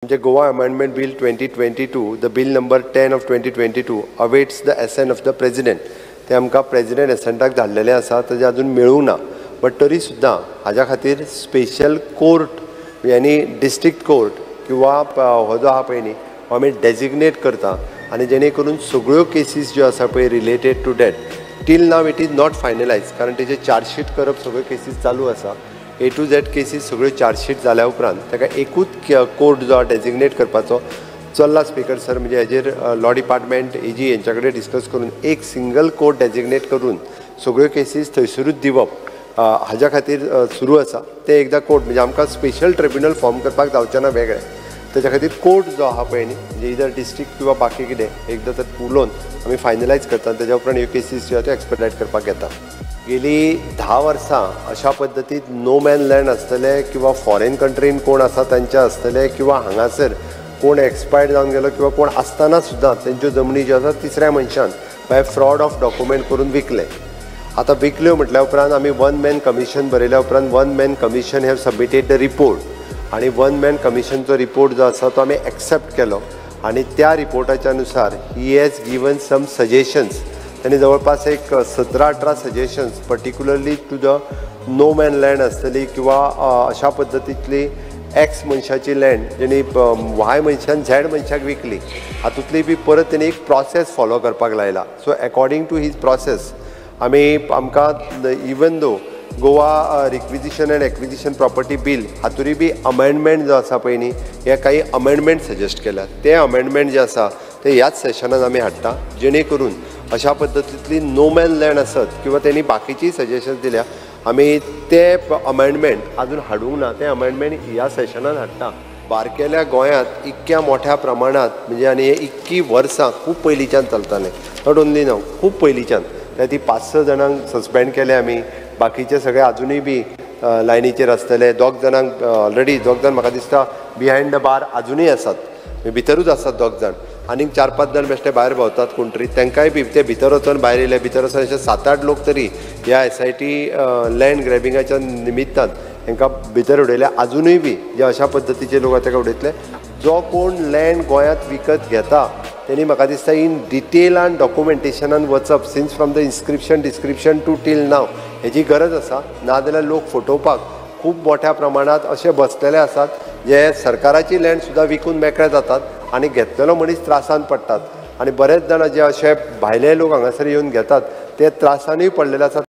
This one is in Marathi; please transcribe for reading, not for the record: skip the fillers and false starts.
The Goa Amendment Bill 2022, the bill number 10 of 2022, awaits the assent of the President. ते आमकां प्रेसिडेंट एसेंटाक धाडलेलें आसा, ताजें अजून मेळूंक ना. बट तरी सुद्दां हाज्या खातीर स्पेशल कोर्ट यानी डिस्ट्रिक्ट कोर्ट किंवा हो जो आहा पळय न्ही हो आमी डेजिग्नेट करता आनी जेणे करून सगळ्यो केसीस ज्यो आसा पळय रिलेटेड टू डॅट टील नाव इट इज नॉट फायनलायज, कारण तेजे चार्जशीट करप सगळ्यो केसीस चालू आसा. A to Z केसीस सगळ्यो चार्जशीट जाल्या उपरांत ताका एकूच कोर्ट जो डेजिग्नेट करपाचो चल्ला स्पीकर सर, म्हणजे हेजेर लॉ डिपार्टमेंट AG यांच्या कडेन डिस्कस करून एक सिंगल कोर्ट डेजिग्नेट करून सगळ्यो केसीस थंयसरूच दिवप हाज्या खातीर सुरू आसा. ते एकदा कोर्ट म्हणजे आमकां स्पेशल ट्रिब्युनल फॉर्म करपाक जावचें ना वेगळें, त्याच्या खातीर कोर्ट जो आहा पळय न्ही म्हणजे इधर डिस्ट्रिक्ट किंवा बाकी कितें एकदां तर उलोवन आमी फायनलायज करता, त्याच्या उपरांत ह्यो केसीस ज्यो त्यो एक्सपेडायट करपाक येता. गेली 10 वर्सां अशा पद्दतीत नो मॅन लँड आसतले किंवा फॉरेन कंट्रीन कोण आसा तांचे आसतले किंवा हांगासर कोण एक्सपायर्ड जावन गेलो किंवा कोण आसतना सुद्दां तेंच्यो जमनी ज्यो आसा तिसऱ्या मनशान बाय फ्रॉड ऑफ डॉक्युमेंट करून विकले. आतां विकल्यो म्हटल्या उपरांत आमी वन मॅन कमिशन बरयल्या उपरांत one man commission have submitted the report आणि वन मॅन कमिशनचो रिपोर्ट जो आसा तो आमी एक्सेप्ट केलो आणि त्या रिपोर्टाच्या अनुसार ही हॅज गिवन सम सजेशन्स. त्यांनी जवळपास एक 17-18 suggestions particularly to the no man land आसतली किंवा अशा पद्दतीतली एक्स मनशाची लँड जेणी वाय मनशान झॅड मनशाक विकली, हातूंतली बी परत तेणी एक प्रोसेस फॉलो करपाक लायला. So according to his process आमकां even though Goa requisition and acquisition property bill हातूंतय बी अमेंडमेंट जो आसा पळय न्ही हे काही अमेंडमेंट सजेस्ट केल्यात. ते अमेंडमेंट जे आसा ते ह्याच सेशनान आमी हाडटा जेणे करून अशा पद्दतीतली नो मॅन लँड आसत किंवा त्यांनी बाकीची सजेशन्स दिल्या आमी ते अमेंडमेंट अजून हाडूंक ना, ते अमेंडमेंट ह्या सेशनान हाडटा. बारकेल्या गोंयांत इतक्या मोठ्या प्रमाणात म्हणजे आनी हे इतकी वर्सां खूब पयलींच्यान चलतालें, नॉट ओन्ली नाव खूब पयलींच्यान. ती 5-6 जाणांक सस्पेंड केले आमी, बाकीचे सगळे अजुनूय बी लायनीचेर आसतले. 2 जाणांक ऑलरेडी 2 जाण म्हाका दिसता बिहायंड द बार अजुनूय आसात, भितरूच आसात 2 जाण. आनीक 4-5 जाण बेश्टे भायर भोंवतात कोण तांकांय बी ते भितर वचून भायर येयले. भितर वचून अशे 7-8 लोक तरी ह्या SIT लँड ग्रॅबिंगाच्या निमित्तान तांकां भितर उडयले. अजुनूय बी जे अशा पद्दतीचे लोक ताका उडयतले. जो कोण लँड गोंयांत विकत घेता त्यांनी म्हाका दिसता इन डिटेलान डॉक्युमेंटेशनान वचप since from the inscription description to till नाव हेची गरज आसा. नाजाल्यार लोक फटोवपाक खूब मोठ्या प्रमाणात असे बसलेले आसात जे सरकाराची लँड सुद्दां विकून मेकळे जातात आणि घेतलेलो मनीस त्रासान पडटात. आणि बरेच जाण जे असे भायले लोक हांगासर येवन घेतात ते त्रासानूय पडलेले आसात.